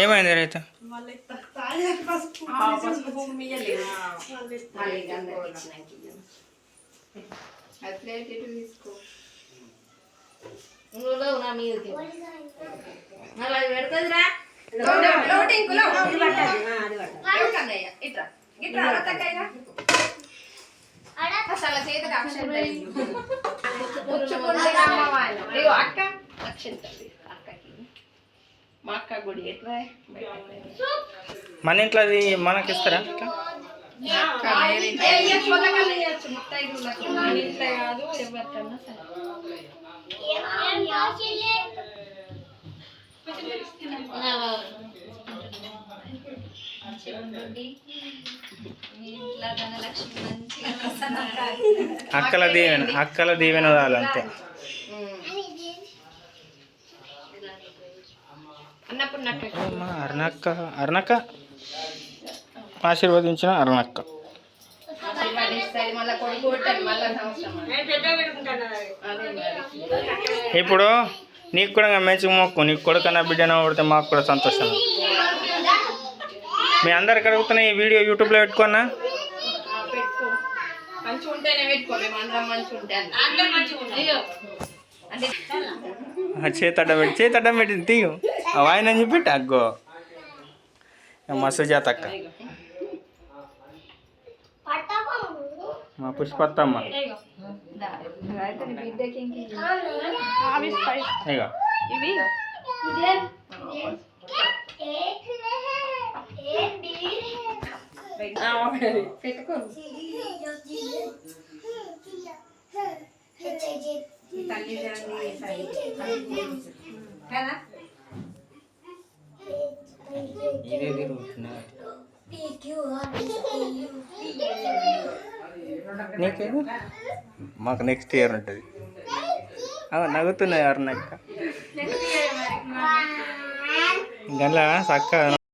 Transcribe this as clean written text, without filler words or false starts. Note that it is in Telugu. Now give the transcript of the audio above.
ఏమైంది రైతు తీసుకో నా మీదకి అలా పెడుతుందిరా అసలు చేతికి అక్క అక్షంతది అక్కకి మా అక్క గుడి ఎట్లా మన ఇంట్లో అది మనకి ఇస్తారా ఇంట్లో కాదు ఎవరికన్నా అక్కల దీవెన అంతే. అరుణక్క ఆశీర్వదించిన అరుణక్క. ఇప్పుడు నీకు కూడా మంచి మొక్కు, నీకు కొడుకన్నా బిడ్డన పడితే మాకు కూడా సంతోషం. మీ అందరికి అడుగుతున్నా ఈ వీడియో యూట్యూబ్లో పెట్టుకున్నా చేతడ్డం పెట్టింది తీయు ఆయన అని చెప్పి అగ్గో మస్తు చేతక్క మా పుష్పత్తమ్మ. నీకేమో మాకు నెక్స్ట్ ఇయర్ ఉంటుంది. నవ్వుతున్నాయి ఎవరినక్క గంటల చక్క